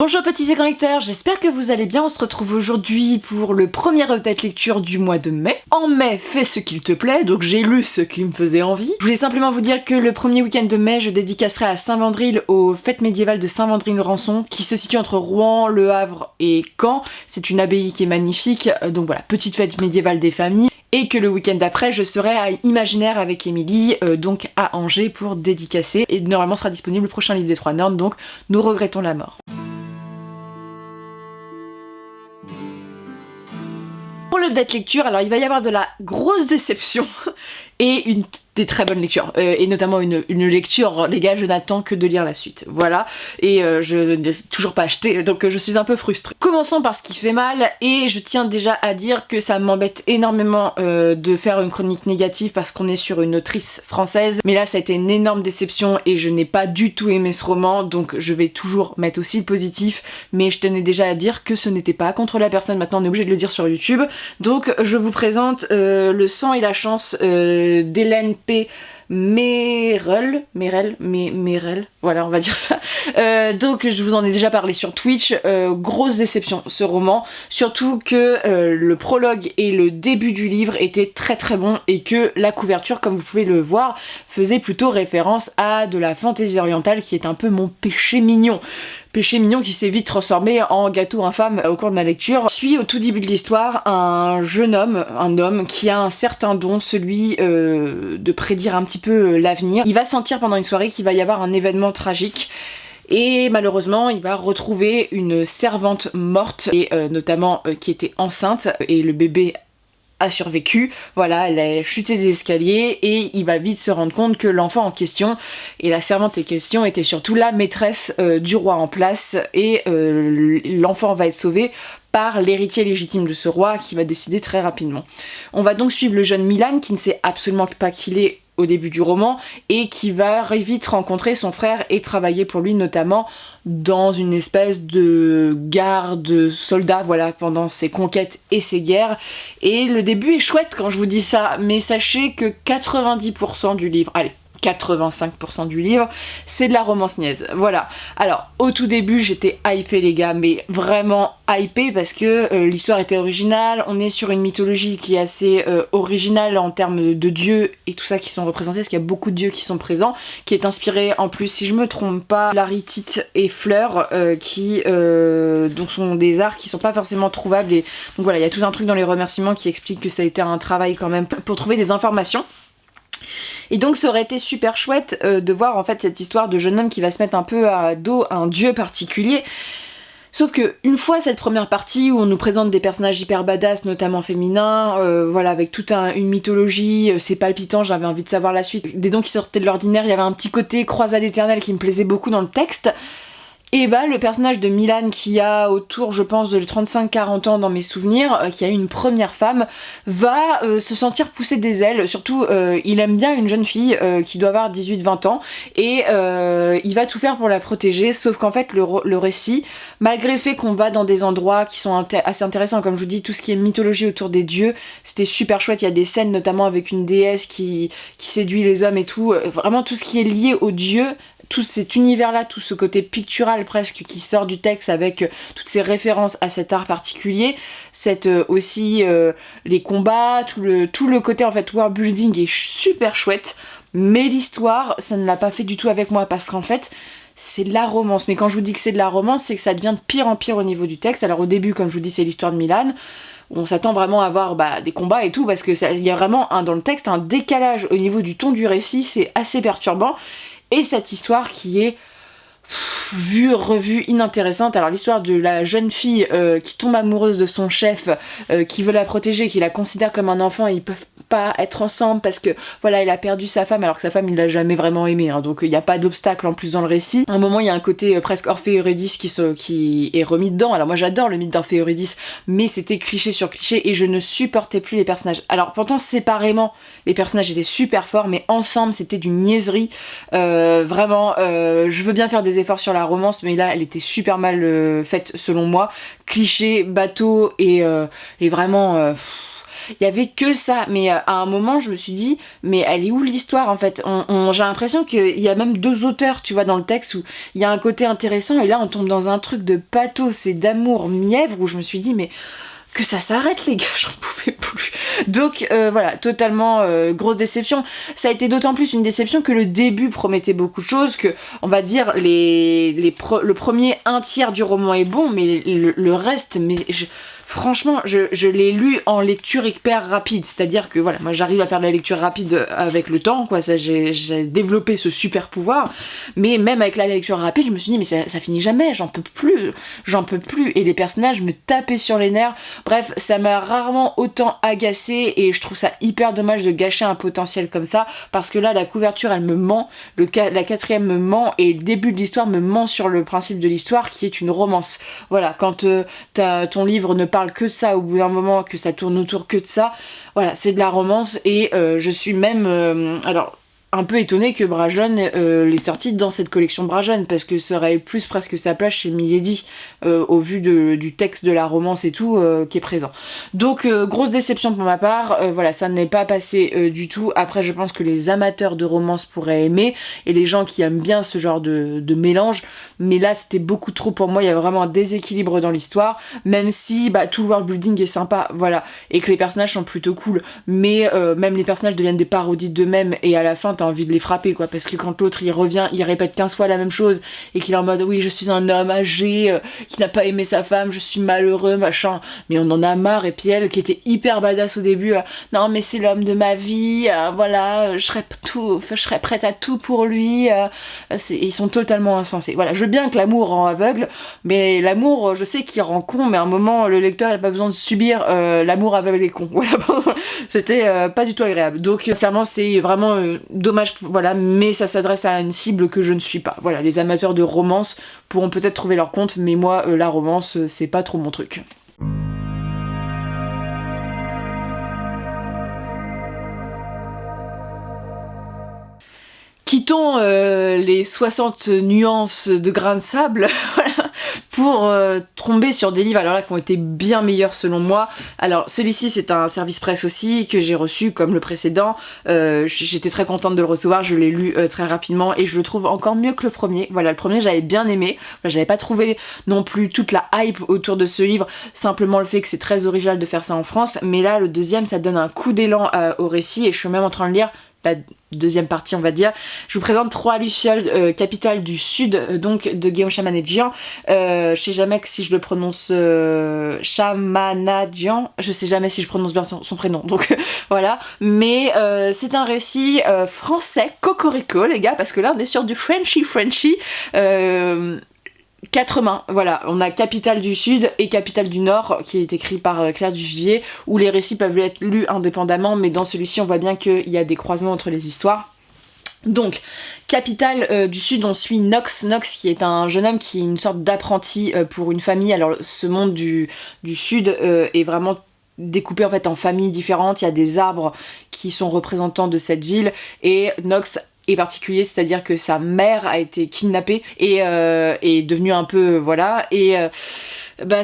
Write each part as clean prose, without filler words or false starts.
Bonjour petits écrans lecteurs, j'espère que vous allez bien. On se retrouve aujourd'hui pour le premier update lecture du mois de mai. En mai, fais ce qu'il te plaît, donc j'ai lu ce qui me faisait envie. Je voulais simplement vous dire que le premier week-end de mai, je dédicacerai à Saint-Vandril aux fêtes médiévales de Saint-Vandril-Rançon, qui se situe entre Rouen, Le Havre et Caen. C'est une abbaye qui est magnifique, donc voilà, petite fête médiévale des familles. Et que le week-end d'après, je serai à Imaginaire avec Émilie, donc à Angers pour dédicacer. Et normalement sera disponible le prochain livre des Trois Nornes, donc Nous regrettons la mort. Pour l'update lecture, alors il va y avoir de la grosse déception et des très bonnes lectures, et notamment une lecture, les gars, je n'attends que de lire la suite, voilà, et je n'ai toujours pas acheté, donc je suis un peu frustrée. Commençons par ce qui fait mal, et je tiens déjà à dire que ça m'embête énormément de faire une chronique négative parce qu'on est sur une autrice française, mais là ça a été une énorme déception et je n'ai pas du tout aimé ce roman, donc je vais toujours mettre aussi le positif, mais je tenais déjà à dire que ce n'était pas contre la personne, maintenant on est obligé de le dire sur YouTube, donc je vous présente Le sang et la chance d'Hélène P. Merel, voilà, on va dire ça. Donc je vous en ai déjà parlé sur Twitch, grosse déception ce roman, surtout que le prologue et le début du livre étaient très très bons et que la couverture, comme vous pouvez le voir, faisait plutôt référence à de la fantaisie orientale qui est un peu mon péché mignon. Péché mignon qui s'est vite transformé en gâteau infâme au cours de ma lecture. Je suis au tout début de l'histoire un jeune homme, un homme qui a un certain don, celui de prédire un petit peu l'avenir. Il va sentir pendant une soirée qu'il va y avoir un événement tragique. Et malheureusement, il va retrouver une servante morte, et notamment qui était enceinte, et le bébé a survécu, voilà, elle a chuté des escaliers et il va vite se rendre compte que l'enfant en question et la servante en question était surtout la maîtresse du roi en place, et l'enfant va être sauvé par l'héritier légitime de ce roi qui va décider très rapidement. On va donc suivre le jeune Milan qui ne sait absolument pas qui il est au début du roman et qui va vite rencontrer son frère et travailler pour lui, notamment dans une espèce de garde soldat, voilà, pendant ses conquêtes et ses guerres. Et le début est chouette quand je vous dis ça, mais sachez que 90% du livre, allez, 85% du livre, c'est de la romance niaise. Voilà. Alors, au tout début, j'étais hypée les gars, mais vraiment hypée parce que l'histoire était originale, on est sur une mythologie qui est assez originale en termes de dieux et tout ça qui sont représentés, parce qu'il y a beaucoup de dieux qui sont présents, qui est inspiré en plus, si je me trompe pas, Laritite et Fleur, qui donc sont des arts qui sont pas forcément trouvables, et donc voilà, il y a tout un truc dans les remerciements qui explique que ça a été un travail quand même pour trouver des informations. Et donc ça aurait été super chouette de voir en fait cette histoire de jeune homme qui va se mettre un peu à dos un dieu particulier. Sauf que une fois cette première partie où on nous présente des personnages hyper badass, notamment féminins, voilà, avec toute une mythologie, c'est palpitant, j'avais envie de savoir la suite. Des dons qui sortaient de l'ordinaire, il y avait un petit côté croisade éternelle qui me plaisait beaucoup dans le texte. Et bah le personnage de Milan, qui a autour je pense de 35-40 ans dans mes souvenirs, qui a eu une première femme, va se sentir pousser des ailes, surtout il aime bien une jeune fille qui doit avoir 18-20 ans, et il va tout faire pour la protéger, sauf qu'en fait le récit, malgré le fait qu'on va dans des endroits qui sont assez intéressants, comme je vous dis, tout ce qui est mythologie autour des dieux, c'était super chouette, il y a des scènes notamment avec une déesse qui séduit les hommes et tout, vraiment tout ce qui est lié aux dieux, tout cet univers-là, tout ce côté pictural presque qui sort du texte avec toutes ces références à cet art particulier, aussi les combats, tout le côté en fait world building est super chouette, mais l'histoire, ça ne l'a pas fait du tout avec moi parce qu'en fait, c'est de la romance. Mais quand je vous dis que c'est de la romance, c'est que ça devient de pire en pire au niveau du texte. Alors au début, comme je vous dis, c'est l'histoire de Milan. On s'attend vraiment à voir des combats et tout, parce que il y a vraiment dans le texte un décalage au niveau du ton du récit, c'est assez perturbant. Et cette histoire qui est vue, revue, inintéressante. Alors l'histoire de la jeune fille qui tombe amoureuse de son chef, qui veut la protéger, qui la considère comme un enfant, et ils peuvent pas être ensemble parce que voilà, il a perdu sa femme alors que sa femme il l'a jamais vraiment aimé, hein, donc il n'y a pas d'obstacle en plus dans le récit. À un moment il y a un côté presque Orphée et Eurydice qui est remis dedans. Alors moi j'adore le mythe d'Orphée et Eurydice, mais c'était cliché sur cliché et je ne supportais plus les personnages. Alors pourtant séparément les personnages étaient super forts, mais ensemble c'était d'une niaiserie, vraiment je veux bien faire des efforts sur la romance, mais là elle était super mal faite selon moi, cliché, bateau et vraiment il y avait que ça. Mais à un moment, je me suis dit, mais elle est où l'histoire en fait? J'ai l'impression qu'il y a même 2 auteurs, tu vois, dans le texte où il y a un côté intéressant et là on tombe dans un truc de pathos et d'amour mièvre où je me suis dit, mais que ça s'arrête les gars, j'en pouvais plus. Donc voilà, totalement grosse déception. Ça a été d'autant plus une déception que le début promettait beaucoup de choses, que on va dire le premier 1/3 du roman est bon, mais le reste, mais franchement, je l'ai lu en lecture hyper rapide, c'est-à-dire que voilà, moi j'arrive à faire de la lecture rapide avec le temps, quoi, ça j'ai développé ce super pouvoir, mais même avec la lecture rapide, je me suis dit mais ça finit jamais, j'en peux plus, et les personnages me tapaient sur les nerfs, bref, ça m'a rarement autant agacée et je trouve ça hyper dommage de gâcher un potentiel comme ça, parce que là la couverture elle me ment, la 4e me ment et le début de l'histoire me ment sur le principe de l'histoire qui est une romance. Voilà, quand ton livre ne parle que de ça, au bout d'un moment que ça tourne autour que de ça, voilà, c'est de la romance et je suis même alors un peu étonnée que Bragelonne l'ait sorti dans cette collection Bragelonne, parce que ça aurait plus presque sa place chez Milady au vu du texte de la romance et tout qui est présent. Donc grosse déception pour ma part, voilà, ça n'est pas passé du tout. Après je pense que les amateurs de romance pourraient aimer et les gens qui aiment bien ce genre de mélange, mais là c'était beaucoup trop pour moi, il y a vraiment un déséquilibre dans l'histoire, même si tout le world building est sympa, voilà, et que les personnages sont plutôt cool, mais même les personnages deviennent des parodies d'eux-mêmes et à la fin t'as envie de les frapper, quoi, parce que quand l'autre il revient, il répète 15 fois la même chose et qu'il est en mode oui je suis un homme âgé qui n'a pas aimé sa femme, je suis malheureux machin, mais on en a marre. Et puis elle qui était hyper badass au début, non mais c'est l'homme de ma vie, voilà, je serais prête à tout pour lui, ils sont totalement insensés. Voilà, je veux bien que l'amour rend aveugle, mais l'amour je sais qu'il rend con, mais à un moment le lecteur n'a pas besoin de subir l'amour aveugle et con. Voilà, c'était pas du tout agréable. Donc sincèrement c'est vraiment dommage, voilà, mais ça s'adresse à une cible que je ne suis pas. Voilà, les amateurs de romance pourront peut-être trouver leur compte, mais moi la romance c'est pas trop mon truc. Quittons les 60 nuances de grains de sable pour tomber sur des livres alors là qui ont été bien meilleurs selon moi. Alors celui-ci c'est un service presse aussi que j'ai reçu comme le précédent, j'étais très contente de le recevoir, je l'ai lu très rapidement et je le trouve encore mieux que le premier. Voilà, le premier j'avais bien aimé, j'avais pas trouvé non plus toute la hype autour de ce livre, simplement le fait que c'est très original de faire ça en France, mais là le deuxième ça donne un coup d'élan au récit et je suis même en train de lire la deuxième partie on va dire. Je vous présente 3 lucioles capitales du sud, donc de Guillaume Chamanadjian. Je sais jamais si je le prononce Chamanadjian, je sais jamais si je prononce bien son prénom, donc voilà, mais c'est un récit français, cocorico les gars, parce que là on est sur du Frenchy 4 mains, voilà, on a Capitale du Sud et Capitale du Nord qui est écrit par Claire Duvivier, où les récits peuvent être lus indépendamment, mais dans celui-ci on voit bien qu'il y a des croisements entre les histoires. Donc, Capitale du Sud, on suit Knox qui est un jeune homme qui est une sorte d'apprenti pour une famille. Alors ce monde du Sud est vraiment découpé en fait en familles différentes, il y a des arbres qui sont représentants de cette ville et Knox est particulier, c'est-à-dire que sa mère a été kidnappée et est devenue un peu voilà, et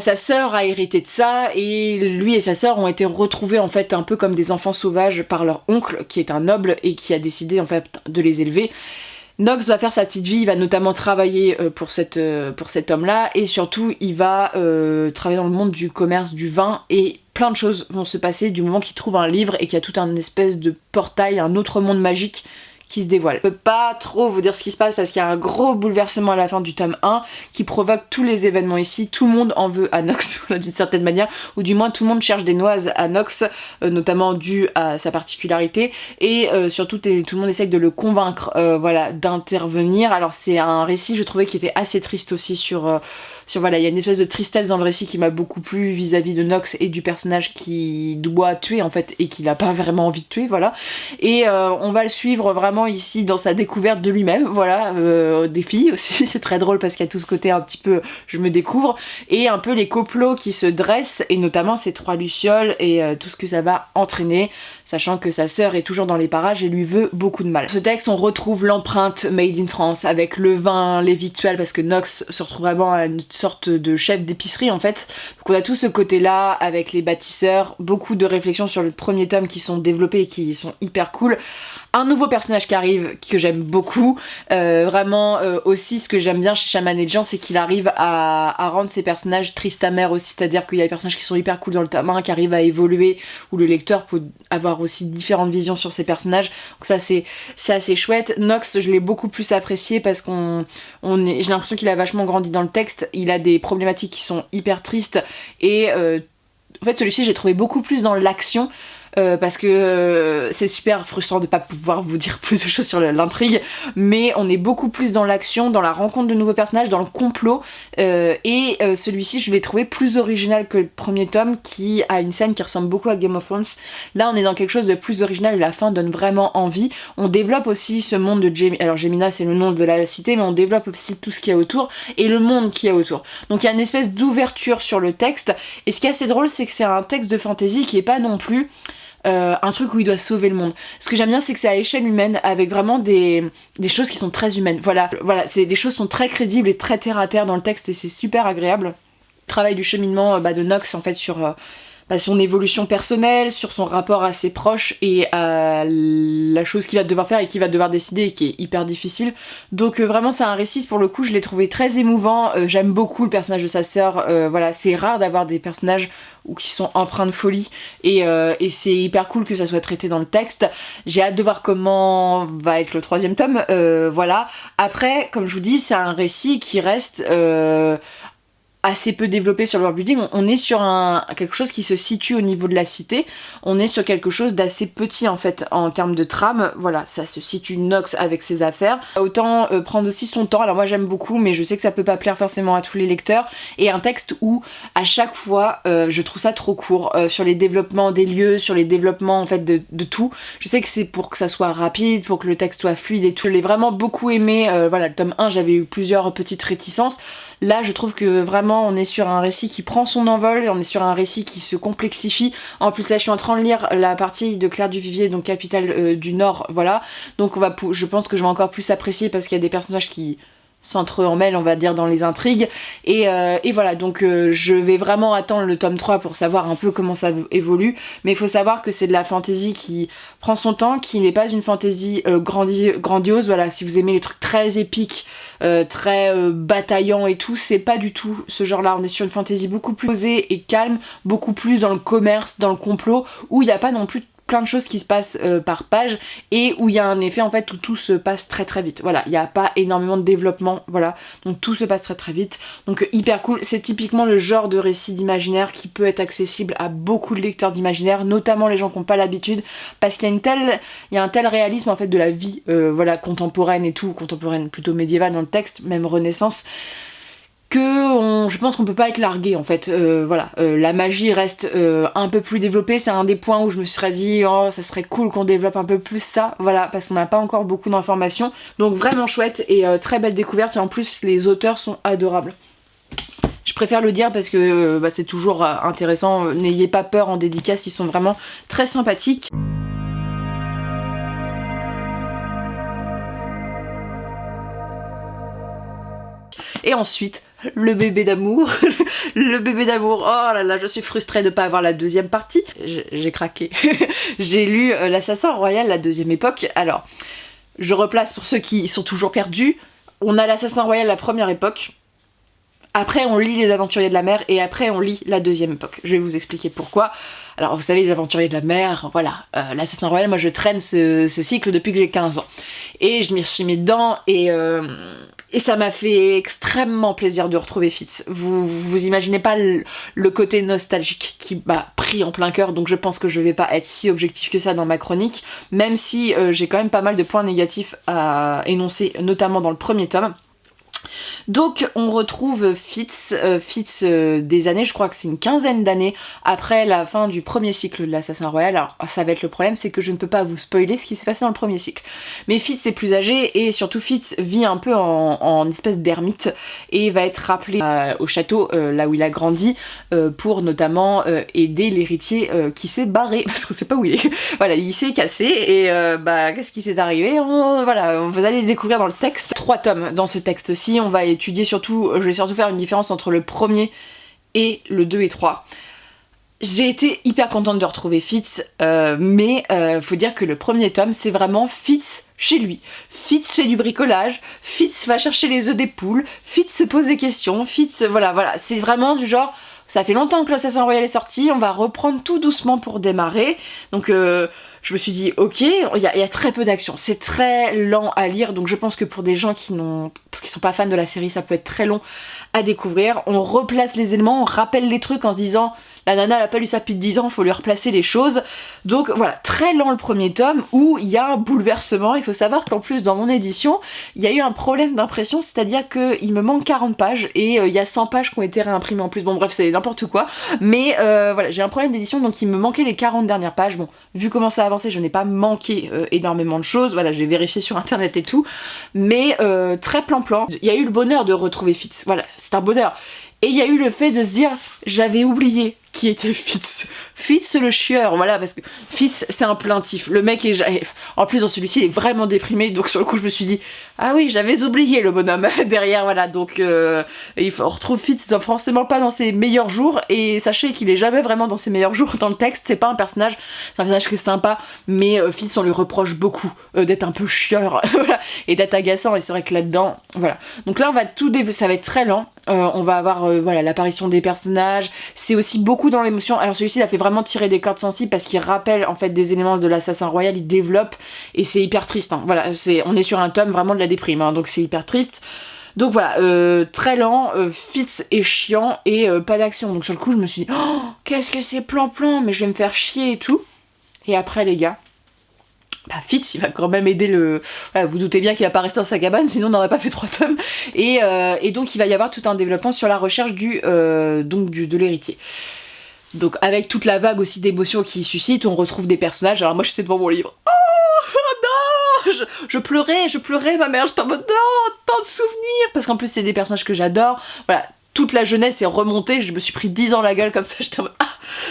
sa sœur a hérité de ça et lui et sa sœur ont été retrouvés en fait un peu comme des enfants sauvages par leur oncle qui est un noble et qui a décidé en fait de les élever. Knox va faire sa petite vie, il va notamment travailler pour cet homme-là et surtout il va travailler dans le monde du commerce du vin et plein de choses vont se passer du moment qu'il trouve un livre et qu'il y a tout un espèce de portail, un autre monde magique qui se dévoile. Je peux pas trop vous dire ce qui se passe parce qu'il y a un gros bouleversement à la fin du tome 1 qui provoque tous les événements ici, tout le monde en veut à Knox d'une certaine manière, ou du moins tout le monde cherche des noises à Knox, notamment dû à sa particularité, et surtout tout le monde essaye de le convaincre voilà, d'intervenir. Alors c'est un récit je trouvais qui était assez triste aussi sur voilà, il y a une espèce de tristesse dans le récit qui m'a beaucoup plu vis-à-vis de Knox et du personnage qui doit tuer en fait et qu'il a pas vraiment envie de tuer, voilà. Et on va le suivre vraiment ici dans sa découverte de lui-même, voilà, des filles aussi, c'est très drôle parce qu'il y a tout ce côté un petit peu je me découvre, et un peu les complots qui se dressent, et notamment ces 3 lucioles et tout ce que ça va entraîner, sachant que sa sœur est toujours dans les parages et lui veut beaucoup de mal. Dans ce texte on retrouve l'empreinte Made in France avec le vin, les victuailles, parce que Knox se retrouve vraiment à une sorte de chef d'épicerie en fait. Donc on a tout ce côté-là avec les bâtisseurs, beaucoup de réflexions sur le premier tome qui sont développées et qui sont hyper cool. Un nouveau personnage qui arrive, que j'aime beaucoup. Vraiment, aussi, ce que j'aime bien chez Shaman et Jean, c'est qu'il arrive à rendre ses personnages tristes amers aussi. C'est-à-dire qu'il y a des personnages qui sont hyper cool dans le tome 1, qui arrivent à évoluer, où le lecteur peut avoir aussi différentes visions sur ces personnages. Donc ça, c'est assez chouette. Nox, je l'ai beaucoup plus apprécié parce j'ai l'impression qu'il a vachement grandi dans le texte. Il a des problématiques qui sont hyper tristes. Et en fait, celui-ci, j'ai trouvé beaucoup plus dans l'action. Parce que c'est super frustrant de pas pouvoir vous dire plus de choses sur l'intrigue, mais on est beaucoup plus dans l'action, dans la rencontre de nouveaux personnages, dans le complot, et celui-ci je l'ai trouvé plus original que le premier tome qui a une scène qui ressemble beaucoup à Game of Thrones. Là on est dans quelque chose de plus original et la fin donne vraiment envie. On développe aussi ce monde de Gemina, alors Gemina c'est le nom de la cité, mais on développe aussi tout ce qu'il y a autour et le monde qu'il y a autour. Donc il y a une espèce d'ouverture sur le texte, et ce qui est assez drôle c'est que c'est un texte de fantasy qui est pas non plus un truc où il doit sauver le monde. Ce que j'aime bien, c'est que c'est à échelle humaine, avec vraiment des choses qui sont très humaines. Voilà, les choses sont très crédibles et très terre à terre dans le texte, et c'est super agréable. Le travail du cheminement de Nox, en fait, sur son évolution personnelle, sur son rapport à ses proches et à la chose qu'il va devoir faire et qu'il va devoir décider et qui est hyper difficile. Donc vraiment c'est un récit, pour le coup je l'ai trouvé très émouvant, j'aime beaucoup le personnage de sa sœur, voilà, c'est rare d'avoir des personnages qui sont empreints de folie et c'est hyper cool que ça soit traité dans le texte. J'ai hâte de voir comment va être le 3e tome, voilà. Après, comme je vous dis, c'est un récit qui reste assez peu développé sur le world building. On est sur quelque chose qui se situe au niveau de la cité, on est sur quelque chose d'assez petit en fait en termes de trame, voilà, ça se situe Nox avec ses affaires. Autant prendre aussi son temps, alors moi j'aime beaucoup mais je sais que ça peut pas plaire forcément à tous les lecteurs, et un texte où à chaque fois je trouve ça trop court, sur les développements des lieux, sur les développements en fait de tout. Je sais que c'est pour que ça soit rapide, pour que le texte soit fluide et tout. Je l'ai vraiment beaucoup aimé, voilà, le tome 1 j'avais eu plusieurs petites réticences. Là, je trouve que vraiment, on est sur un récit qui prend son envol, on est sur un récit qui se complexifie. En plus, là, je suis en train de lire la partie de Claire du Vivier, donc capitale du Nord, voilà. Donc, je pense que je vais encore plus apprécier parce qu'il y a des personnages qui s'entremêlent, on va dire, dans les intrigues. Et voilà, donc je vais vraiment attendre le tome 3 pour savoir un peu comment ça évolue. Mais il faut savoir que c'est de la fantasy qui prend son temps, qui n'est pas une fantasy grandiose. Voilà, si vous aimez les trucs très épiques, très bataillants et tout, c'est pas du tout ce genre-là. On est sur une fantasy beaucoup plus posée et calme, beaucoup plus dans le commerce, dans le complot, où il n'y a pas non plus plein de choses qui se passent par page, et où il y a un effet en fait où tout se passe très très vite. Voilà, il n'y a pas énormément de développement, voilà, donc tout se passe très très vite. Donc hyper cool, c'est typiquement le genre de récit d'imaginaire qui peut être accessible à beaucoup de lecteurs d'imaginaire, notamment les gens qui n'ont pas l'habitude, parce qu'il y a un tel réalisme en fait de la vie, voilà, contemporaine et tout, contemporaine plutôt médiévale dans le texte, même Renaissance, que je pense qu'on peut pas être largué en fait, voilà, la magie reste un peu plus développée, c'est un des points où je me serais dit oh ça serait cool qu'on développe un peu plus ça, voilà, parce qu'on n'a pas encore beaucoup d'informations, donc vraiment chouette et très belle découverte, et en plus les auteurs sont adorables. Je préfère le dire parce que c'est toujours intéressant, n'ayez pas peur en dédicace, ils sont vraiment très sympathiques. Et ensuite, le bébé d'amour, le bébé d'amour, oh là là, je suis frustrée de pas avoir la 2e partie, j'ai craqué. J'ai lu l'Assassin Royal, la 2e époque. Alors, je replace pour ceux qui sont toujours perdus, on a l'Assassin Royal, la 1re époque, après on lit les Aventuriers de la Mer, et après on lit la 2e époque. Je vais vous expliquer pourquoi. Alors vous savez, les Aventuriers de la Mer, voilà, l'Assassin Royal, moi je traîne ce cycle depuis que j'ai 15 ans. Et je m'y suis mis dedans, et ça m'a fait extrêmement plaisir de retrouver Fitz. Vous imaginez pas le côté nostalgique qui m'a pris en plein cœur, donc je pense que je vais pas être si objectif que ça dans ma chronique, même si j'ai quand même pas mal de points négatifs à énoncer, notamment dans le 1er tome. Donc on retrouve Fitz des années, je crois que c'est une quinzaine d'années après la fin du 1er cycle de l'Assassin Royal. Alors ça va être le problème, c'est que je ne peux pas vous spoiler ce qui s'est passé dans le 1er cycle. Mais Fitz est plus âgé, et surtout Fitz vit un peu en espèce d'ermite, et va être rappelé au château, là où il a grandi, pour notamment aider l'héritier qui s'est barré, parce qu'on sait pas où il est. Voilà, il s'est cassé, et qu'est-ce qui s'est arrivé, voilà, vous allez le découvrir dans le texte. 3 tomes dans ce texte-ci. Ici, on va étudier surtout, je vais surtout faire une différence entre le premier et le 2 et 3. J'ai été hyper contente de retrouver Fitz, mais faut dire que le premier tome, c'est vraiment Fitz chez lui. Fitz fait du bricolage, Fitz va chercher les œufs des poules, Fitz se pose des questions, Fitz, voilà, c'est vraiment du genre... Ça fait longtemps que l'Assassin Royal est sorti, on va reprendre tout doucement pour démarrer. Donc je me suis dit, ok, il y a très peu d'action, c'est très lent à lire, donc je pense que pour des gens qui sont pas fans de la série, ça peut être très long à découvrir. On replace les éléments, on rappelle les trucs en se disant, la nana elle a pas lu ça depuis 10 ans, faut lui replacer les choses. Donc voilà, très lent le premier tome, où il y a un bouleversement. Il faut savoir qu'en plus dans mon édition, il y a eu un problème d'impression, c'est-à-dire qu'il me manque 40 pages, et il y a 100 pages qui ont été réimprimées en plus, bon bref c'est n'importe quoi, mais voilà, j'ai un problème d'édition, donc il me manquait les 40 dernières pages. Bon, vu comment ça a avancé, je n'ai pas manqué énormément de choses, voilà, j'ai vérifié sur internet et tout, mais très plan-plan. Il y a eu le bonheur de retrouver Fitz, voilà, c'est un bonheur. Et il y a eu le fait de se dire, j'avais oublié qui était Fitz. Fitz le chieur, voilà, parce que Fitz c'est un plaintif. Le mec est... En plus dans celui-ci il est vraiment déprimé, donc sur le coup je me suis dit, ah oui, j'avais oublié le bonhomme derrière, voilà, donc on retrouve Fitz forcément pas dans ses meilleurs jours, et sachez qu'il est jamais vraiment dans ses meilleurs jours dans le texte, c'est pas un personnage, c'est un personnage qui est sympa, mais Fitz on lui reproche beaucoup d'être un peu chieur, voilà, et d'être agaçant, et c'est vrai que là-dedans, voilà. Donc là on va ça va être très lent, on va avoir voilà, l'apparition des personnages, c'est aussi beaucoup dans l'émotion. Alors celui-ci il a fait vraiment tirer des cordes sensibles parce qu'il rappelle en fait des éléments de l'Assassin Royal, il développe, et c'est hyper triste, hein. Voilà, on est sur un tome vraiment de la déprime, hein, donc c'est hyper triste. Donc voilà, très lent, Fitz est chiant, et pas d'action. Donc sur le coup je me suis dit, oh, qu'est-ce que c'est plan-plan, mais je vais me faire chier et tout. Et après les gars, bah Fitz il va quand même aider le... Voilà, vous doutez bien qu'il va pas rester dans sa cabane, sinon on n'aurait pas fait 3 tomes. Et donc il va y avoir tout un développement sur la recherche de l'héritier. Donc avec toute la vague aussi d'émotions qui suscite, on retrouve des personnages. Alors moi j'étais devant mon livre, oh non, je pleurais, ma mère, j'étais en mode non, tant de souvenirs, parce qu'en plus c'est des personnages que j'adore, voilà. Toute la jeunesse est remontée, je me suis pris 10 ans la gueule comme ça, j'étais en mode ah,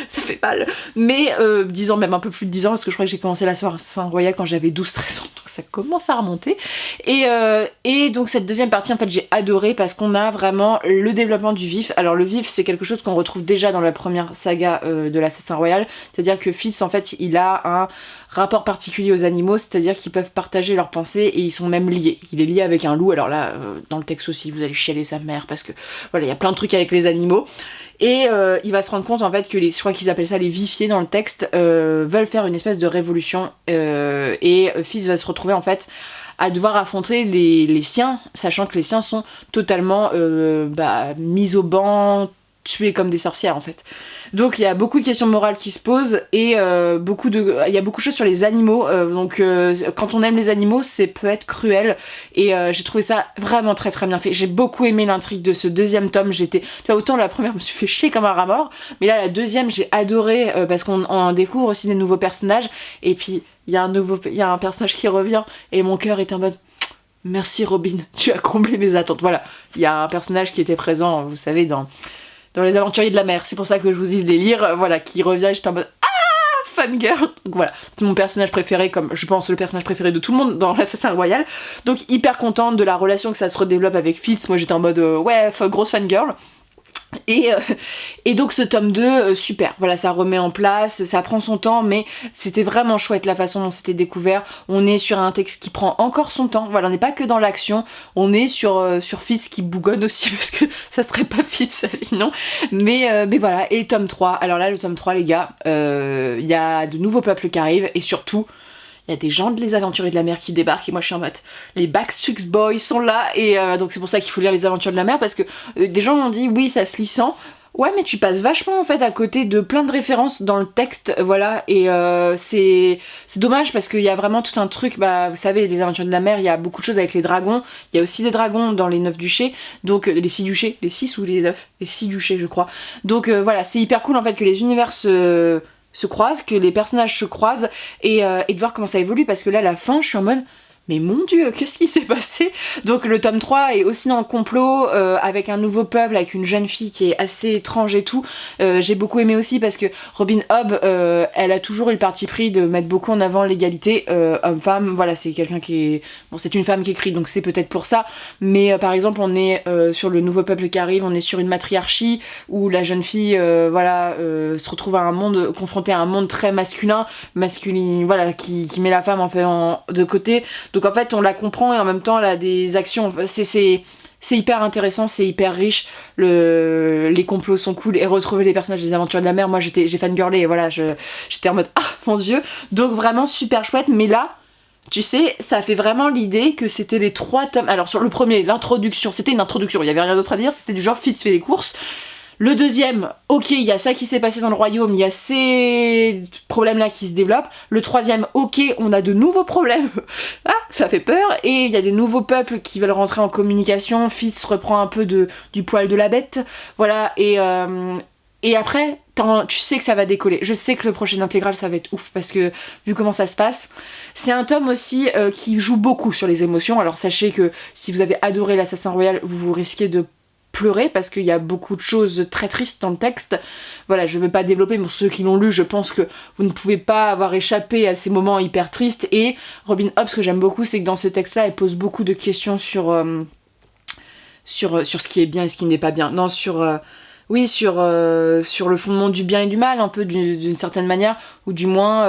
ça fait mal. Mais 10 ans, même un peu plus de 10 ans, parce que je crois que j'ai commencé la Soirée Royale quand j'avais 12-13 ans, donc ça commence à remonter. Et donc cette deuxième partie, en fait, j'ai adoré parce qu'on a vraiment le développement du vif. Alors le vif, c'est quelque chose qu'on retrouve déjà dans la première saga de l'Assassin Royal, c'est-à-dire que Fitz, en fait, il a un rapport particulier aux animaux, c'est-à-dire qu'ils peuvent partager leurs pensées et ils sont même liés. Il est lié avec un loup, alors là, dans le texte aussi, vous allez chialer sa mère parce que voilà, il y a plein de trucs avec les animaux. Et il va se rendre compte en fait que je crois qu'ils appellent ça les vifiés dans le texte, veulent faire une espèce de révolution, et Fitz va se retrouver en fait à devoir affronter les siens, sachant que les siens sont totalement mis au banc, tués comme des sorcières en fait. Donc il y a beaucoup de questions morales qui se posent, et il y a beaucoup de choses sur les animaux, donc quand on aime les animaux, c'est peut être cruel, et j'ai trouvé ça vraiment très très bien fait. J'ai beaucoup aimé l'intrigue de ce deuxième tome, tu vois, autant la première je me suis fait chier comme un rat mort, mais là la deuxième j'ai adoré, parce qu'on découvre aussi des nouveaux personnages, et puis il y a un personnage qui revient, et mon cœur est en mode merci Robin, tu as comblé mes attentes. Voilà, il y a un personnage qui était présent, vous savez, dans les Aventuriers de la Mer, c'est pour ça que je vous dis de les lire, voilà, qui revient, et j'étais en mode ah, fangirl. Donc voilà, c'est mon personnage préféré, comme je pense le personnage préféré de tout le monde dans l'Assassin Royal. Donc hyper contente de la relation que ça se redéveloppe avec Fitz, moi j'étais en mode ouais, grosse fangirl. Et donc ce tome 2, super, voilà, ça remet en place, ça prend son temps, mais c'était vraiment chouette la façon dont c'était découvert. On est sur un texte qui prend encore son temps, voilà, on n'est pas que dans l'action, on est sur Fitz qui bougonne aussi, parce que ça serait pas Fitz sinon, mais voilà. Et le tome 3, alors là le tome 3 les gars, il y a de nouveaux peuples qui arrivent, et surtout il y a des gens de les Aventuriers de la Mer qui débarquent, et moi je suis en mode les Backstreet Boys sont là, et donc c'est pour ça qu'il faut lire les Aventures de la Mer, parce que des gens m'ont dit oui ça se lit sans. Ouais, mais tu passes vachement en fait à côté de plein de références dans le texte, voilà, et c'est dommage parce qu'il y a vraiment tout un truc, bah vous savez, les Aventures de la Mer, il y a beaucoup de choses avec les dragons, il y a aussi des dragons dans les 9 duchés, donc les 6 duchés, les 6 ou les 9, les 6 duchés je crois, donc voilà, c'est hyper cool en fait que les univers se croisent, que les personnages se croisent, et de voir comment ça évolue, parce que là, à la fin, je suis en mode, mais mon dieu, qu'est-ce qui s'est passé? Donc le tome 3 est aussi dans le complot, avec un nouveau peuple, avec une jeune fille qui est assez étrange et tout. J'ai beaucoup aimé aussi parce que Robin Hobb, elle a toujours eu le parti pris de mettre beaucoup en avant l'égalité homme-femme. Voilà, c'est quelqu'un qui est... Bon, c'est une femme qui écrit, donc c'est peut-être pour ça. Mais par exemple, on est sur le nouveau peuple qui arrive, on est sur une matriarchie où la jeune fille, se retrouve à un monde, confrontée à un monde très masculin, voilà, qui met la femme un peu de côté. Donc en fait on la comprend et en même temps elle a des actions, c'est hyper intéressant, c'est hyper riche, les complots sont cool et retrouver les personnages des Aventures de la Mer, moi j'ai fangirlé et voilà, j'étais en mode ah mon dieu, donc vraiment super chouette. Mais là tu sais, ça fait vraiment l'idée que c'était les 3 tomes. Alors sur le premier, l'introduction, c'était une introduction, il y avait rien d'autre à dire, c'était du genre Fitz fait les courses. Le deuxième, ok, il y a ça qui s'est passé dans le royaume, il y a ces problèmes-là qui se développent. Le troisième, ok, on a de nouveaux problèmes. Ah, ça fait peur. Et il y a des nouveaux peuples qui veulent rentrer en communication. Fitz reprend un peu du poil de la bête. Voilà, et après, tu sais que ça va décoller. Je sais que le prochain intégral, ça va être ouf, parce que, vu comment ça se passe, c'est un tome aussi qui joue beaucoup sur les émotions. Alors sachez que si vous avez adoré l'Assassin Royal, vous risquez de pleurer parce qu'il y a beaucoup de choses très tristes dans le texte. Voilà, je ne vais pas développer, mais pour ceux qui l'ont lu, je pense que vous ne pouvez pas avoir échappé à ces moments hyper tristes. Et Robin Hobb, ce que j'aime beaucoup, c'est que dans ce texte-là, elle pose beaucoup de questions sur ce qui est bien et ce qui n'est pas bien. Non, sur le fondement du bien et du mal, un peu d'une certaine manière, ou du moins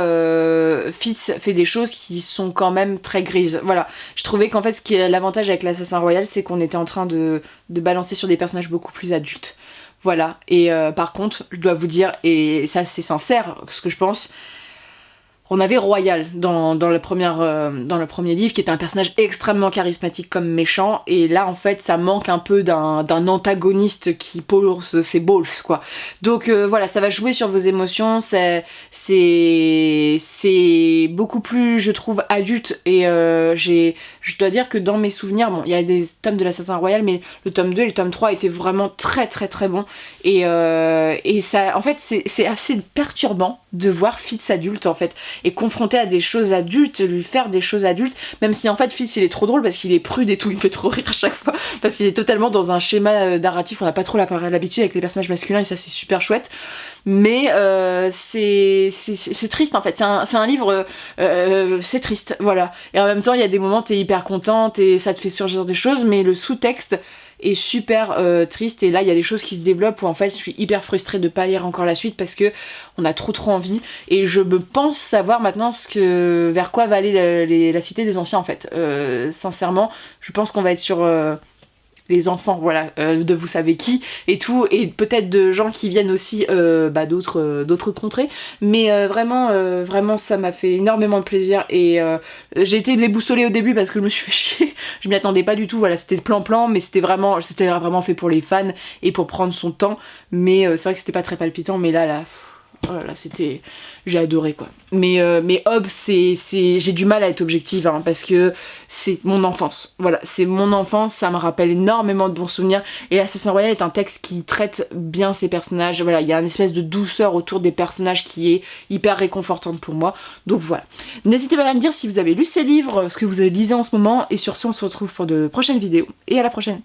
Fitz fait des choses qui sont quand même très grises. Voilà, je trouvais qu'en fait ce qui est l'avantage avec l'Assassin Royal, c'est qu'on était en train de balancer sur des personnages beaucoup plus adultes. Voilà, et par contre, je dois vous dire, et ça c'est sincère ce que je pense, on avait Royal dans le premier livre, qui était un personnage extrêmement charismatique comme méchant, et là en fait ça manque un peu d'un antagoniste qui pose ses balls, quoi. Donc voilà, ça va jouer sur vos émotions, c'est beaucoup plus, je trouve, adulte, et je dois dire que dans mes souvenirs, bon, il y a des tomes de l'Assassin Royal, mais le tome 2 et le tome 3 étaient vraiment très très très bons, et ça, en fait, c'est assez perturbant de voir Fitz adulte, en fait, et confronté à des choses adultes, lui faire des choses adultes, même si en fait Fitz il est trop drôle parce qu'il est prude et tout, il me fait trop rire à chaque fois, parce qu'il est totalement dans un schéma narratif, on n'a pas trop l'habitude avec les personnages masculins, et ça c'est super chouette. Mais c'est triste en fait, c'est un livre, c'est triste, voilà. Et en même temps il y a des moments t'es hyper contente et ça te fait surgir des choses, mais le sous-texte est super triste, et là il y a des choses qui se développent où en fait je suis hyper frustrée de pas lire encore la suite parce que on a trop envie, et je me pense savoir maintenant vers quoi va aller la Cité des Anciens en fait. Sincèrement, je pense qu'on va être sur les enfants, voilà, de vous savez qui et tout, et peut-être de gens qui viennent aussi d'autres contrées, mais vraiment ça m'a fait énormément de plaisir, et j'ai été déboussolée au début parce que je me suis fait chier, je m'y attendais pas du tout, voilà, c'était plan, mais c'était vraiment fait pour les fans et pour prendre son temps, mais c'est vrai que c'était pas très palpitant, mais là oh là là, j'ai adoré, quoi. Mais Hobb, j'ai du mal à être objective, hein, parce que c'est mon enfance. Voilà, c'est mon enfance, ça me rappelle énormément de bons souvenirs. Et l'Assassin Royal est un texte qui traite bien ses personnages. Voilà, il y a une espèce de douceur autour des personnages qui est hyper réconfortante pour moi. Donc voilà. N'hésitez pas à me dire si vous avez lu ces livres, ce que vous lisez en ce moment. Et sur ce, on se retrouve pour de prochaines vidéos. Et à la prochaine.